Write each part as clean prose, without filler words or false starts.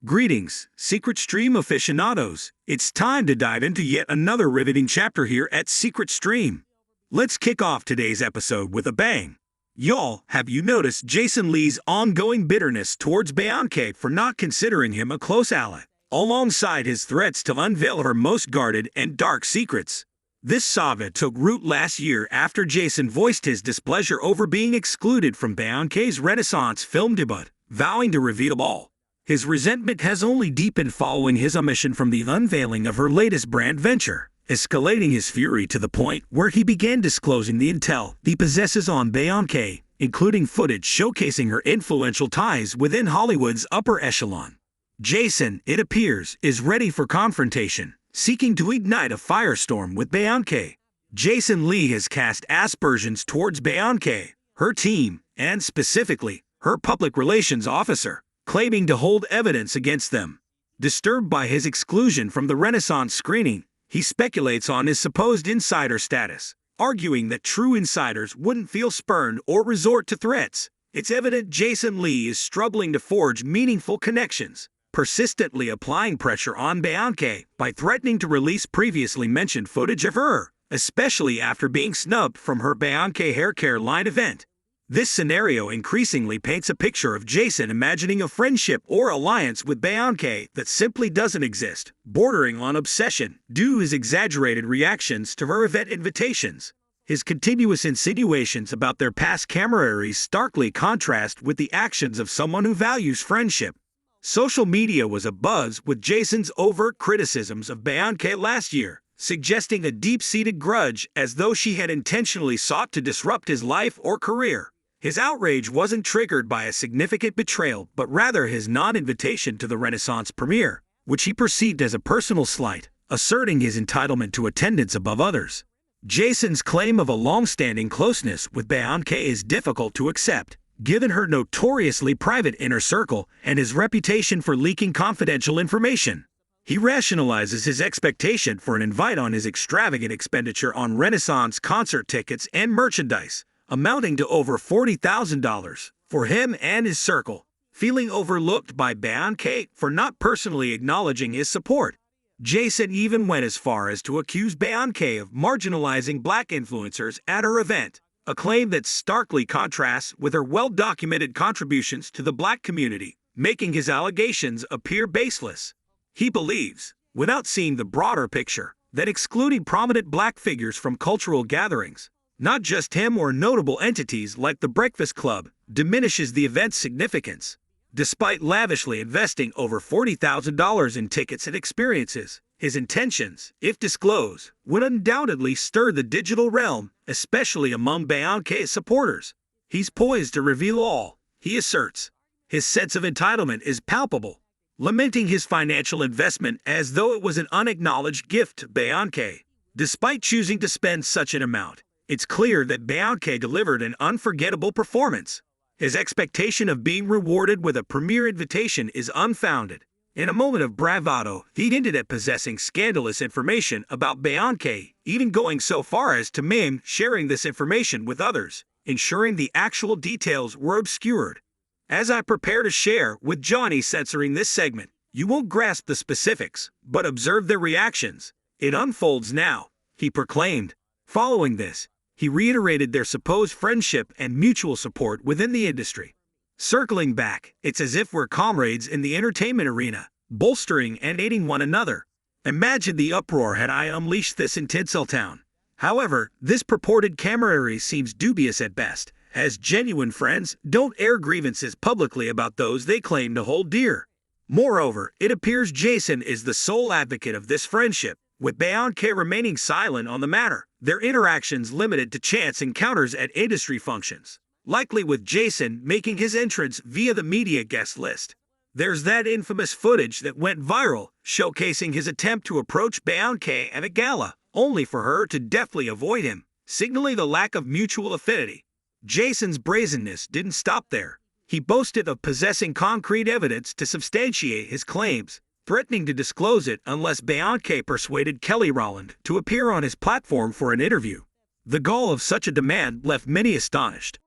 Greetings, Secret Stream aficionados. It's time to dive into yet another riveting chapter here at Secret Stream. Let's kick off today's episode with a bang. Y'all, have you noticed Jason Lee's ongoing bitterness towards Beyoncé for not considering him a close ally, alongside his threats to unveil her most guarded and dark secrets? This saga took root last year after Jason voiced his displeasure over being excluded from Beyoncé's Renaissance film debut, vowing to reveal all. His resentment has only deepened following his omission from the unveiling of her latest brand venture, escalating his fury to the point where he began disclosing the intel he possesses on Beyoncé, including footage showcasing her influential ties within Hollywood's upper echelon. Jason, it appears, is ready for confrontation, seeking to ignite a firestorm with Beyoncé. Jason Lee has cast aspersions towards Beyoncé, her team, and specifically, her public relations officer, claiming to hold evidence against them. Disturbed by his exclusion from the Renaissance screening, he speculates on his supposed insider status, arguing that true insiders wouldn't feel spurned or resort to threats. It's evident Jason Lee is struggling to forge meaningful connections, persistently applying pressure on Beyoncé by threatening to release previously mentioned footage of her, especially after being snubbed from her Beyoncé hair care line event. This scenario increasingly paints a picture of Jason imagining a friendship or alliance with Beyoncé that simply doesn't exist, bordering on obsession due to his exaggerated reactions to her event invitations. His continuous insinuations about their past camaraderie starkly contrast with the actions of someone who values friendship. Social media was abuzz with Jason's overt criticisms of Beyoncé last year, suggesting a deep-seated grudge as though she had intentionally sought to disrupt his life or career. His outrage wasn't triggered by a significant betrayal, but rather his non-invitation to the Renaissance premiere, which he perceived as a personal slight, asserting his entitlement to attendance above others. Jason's claim of a long-standing closeness with Beyoncé is difficult to accept, given her notoriously private inner circle and his reputation for leaking confidential information. He rationalizes his expectation for an invite on his extravagant expenditure on Renaissance concert tickets and merchandise, amounting to over $40,000 for him and his circle, feeling overlooked by Beyoncé for not personally acknowledging his support. Jason even went as far as to accuse Beyoncé of marginalizing black influencers at her event, a claim that starkly contrasts with her well-documented contributions to the black community, making his allegations appear baseless. He believes, without seeing the broader picture, that excluding prominent black figures from cultural gatherings, not just him or notable entities like the Breakfast Club, diminishes the event's significance. Despite lavishly investing over $40,000 in tickets and experiences, his intentions, if disclosed, would undoubtedly stir the digital realm, especially among Beyoncé's supporters. He's poised to reveal all, he asserts. His sense of entitlement is palpable, lamenting his financial investment as though it was an unacknowledged gift to Beyoncé. Despite choosing to spend such an amount, it's clear that Beyoncé delivered an unforgettable performance. His expectation of being rewarded with a premiere invitation is unfounded. In a moment of bravado, he hinted at possessing scandalous information about Beyoncé, even going so far as to meme sharing this information with others, ensuring the actual details were obscured. As I prepare to share with Johnny censoring this segment, you won't grasp the specifics, but observe their reactions. It unfolds now, he proclaimed. Following this, he reiterated their supposed friendship and mutual support within the industry. Circling back, it's as if we're comrades in the entertainment arena, bolstering and aiding one another. Imagine the uproar had I unleashed this in Tinseltown. However, this purported camaraderie seems dubious at best, as genuine friends don't air grievances publicly about those they claim to hold dear. Moreover, it appears Jason is the sole advocate of this friendship, with Beyoncé remaining silent on the matter, their interactions limited to chance encounters at industry functions, likely with Jason making his entrance via the media guest list. There's that infamous footage that went viral, showcasing his attempt to approach Beyoncé at a gala, only for her to deftly avoid him, signaling the lack of mutual affinity. Jason's brazenness didn't stop there. He boasted of possessing concrete evidence to substantiate his claims, threatening to disclose it unless Beyoncé persuaded Kelly Rowland to appear on his platform for an interview. The gall of such a demand left many astonished.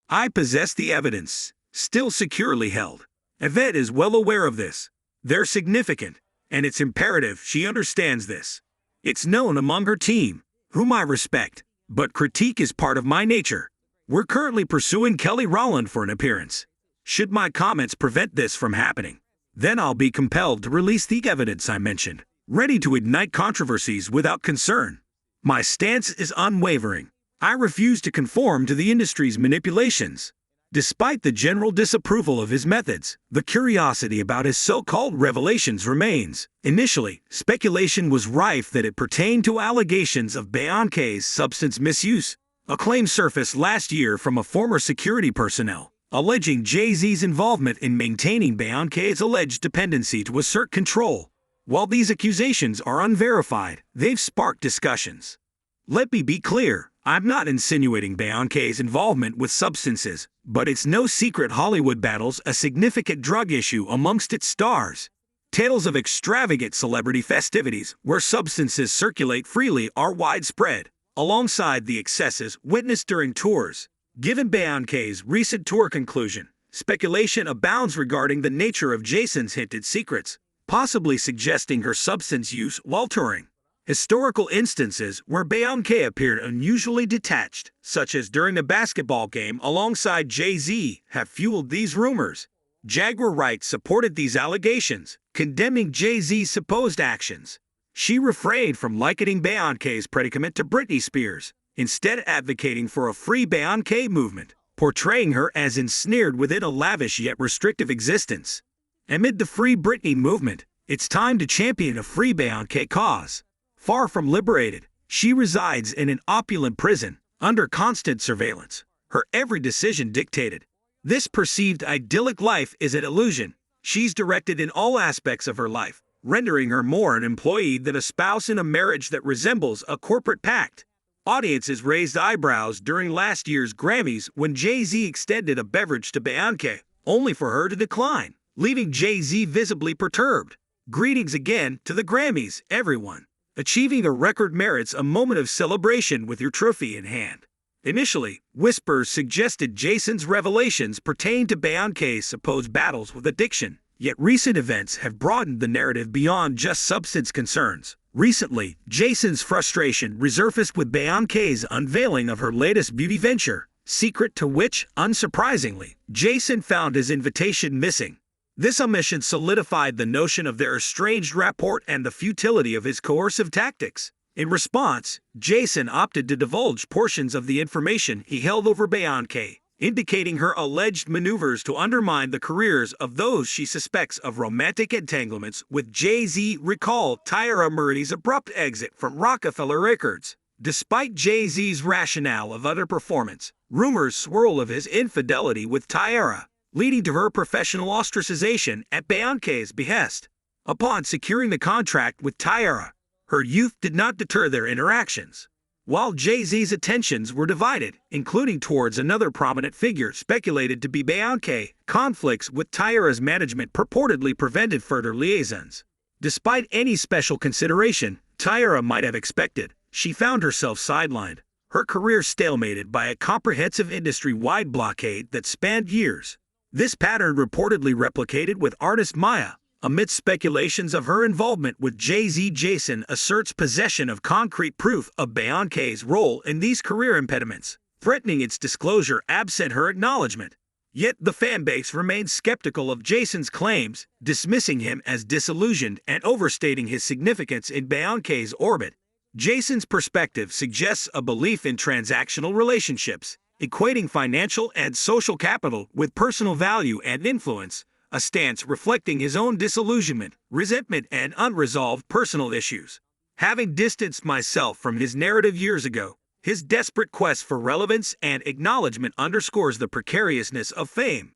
I possess the evidence, still securely held. Yvette is well aware of this. They're significant, and it's imperative she understands this. It's known among her team, whom I respect, but critique is part of my nature. We're currently pursuing Kelly Rowland for an appearance. Should my comments prevent this from happening, then I'll be compelled to release the evidence I mentioned, ready to ignite controversies without concern. My stance is unwavering. I refuse to conform to the industry's manipulations. Despite the general disapproval of his methods, the curiosity about his so-called revelations remains. Initially, speculation was rife that it pertained to allegations of Beyoncé's substance misuse. A claim surfaced last year from a former security personnel, alleging Jay-Z's involvement in maintaining Beyoncé's alleged dependency to assert control. While these accusations are unverified, they've sparked discussions. Let me be clear, I'm not insinuating Beyoncé's involvement with substances, but it's no secret Hollywood battles a significant drug issue amongst its stars. Tales of extravagant celebrity festivities where substances circulate freely are widespread, alongside the excesses witnessed during tours. Given Beyoncé's recent tour conclusion, speculation abounds regarding the nature of Jason's hinted secrets, possibly suggesting her substance use while touring. Historical instances where Beyoncé appeared unusually detached, such as during a basketball game alongside Jay-Z, have fueled these rumors. Jaguar Wright supported these allegations, condemning Jay-Z's supposed actions. She refrained from likening Beyoncé's predicament to Britney Spears, instead advocating for a free Beyoncé movement, portraying her as ensnared within a lavish yet restrictive existence. Amid the Free Britney movement, it's time to champion a free Beyoncé cause. Far from liberated, she resides in an opulent prison, under constant surveillance, her every decision dictated. This perceived idyllic life is an illusion. She's directed in all aspects of her life, rendering her more an employee than a spouse in a marriage that resembles a corporate pact. Audiences raised eyebrows during last year's Grammys when Jay-Z extended a beverage to Beyoncé, only for her to decline, leaving Jay-Z visibly perturbed. Greetings again to the Grammys, everyone. Achieving a record merits a moment of celebration with your trophy in hand. Initially, whispers suggested Jason's revelations pertained to Beyoncé's supposed battles with addiction, yet recent events have broadened the narrative beyond just substance concerns. Recently, Jason's frustration resurfaced with Beyoncé's unveiling of her latest beauty venture, Cecred, to which, unsurprisingly, Jason found his invitation missing. This omission solidified the notion of their estranged rapport and the futility of his coercive tactics. In response, Jason opted to divulge portions of the information he held over Beyoncé, indicating her alleged maneuvers to undermine the careers of those she suspects of romantic entanglements with Jay-Z. Recall Tyra Murray's abrupt exit from Rockefeller Records. Despite Jay-Z's rationale of underperformance, rumors swirl of his infidelity with Tyra, leading to her professional ostracization at Beyoncé's behest. Upon securing the contract with Tyra, her youth did not deter their interactions. While Jay-Z's attentions were divided, including towards another prominent figure speculated to be Beyoncé, conflicts with Tyra's management purportedly prevented further liaisons. Despite any special consideration Tyra might have expected, she found herself sidelined, her career stalemated by a comprehensive industry-wide blockade that spanned years. This pattern reportedly replicated with artist Maya. Amidst speculations of her involvement with Jay-Z, Jason asserts possession of concrete proof of Beyoncé's role in these career impediments, threatening its disclosure absent her acknowledgement. Yet the fanbase remains skeptical of Jason's claims, dismissing him as disillusioned and overstating his significance in Beyoncé's orbit. Jason's perspective suggests a belief in transactional relationships, equating financial and social capital with personal value and influence, a stance reflecting his own disillusionment, resentment, and unresolved personal issues. Having distanced myself from his narrative years ago, his desperate quest for relevance and acknowledgement underscores the precariousness of fame.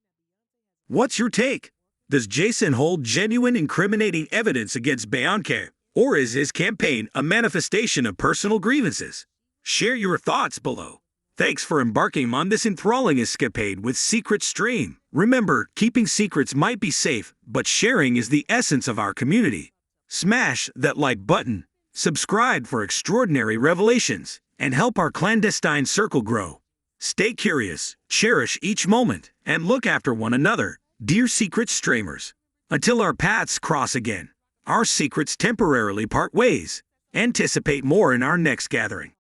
What's your take? Does Jason hold genuine incriminating evidence against Beyoncé, or is his campaign a manifestation of personal grievances? Share your thoughts below. Thanks for embarking on this enthralling escapade with Secret Stream. Remember, keeping secrets might be safe, but sharing is the essence of our community. Smash that like button, subscribe for extraordinary revelations, and help our clandestine circle grow. Stay curious, cherish each moment, and look after one another. Dear Secret Streamers, until our paths cross again, our secrets temporarily part ways. Anticipate more in our next gathering.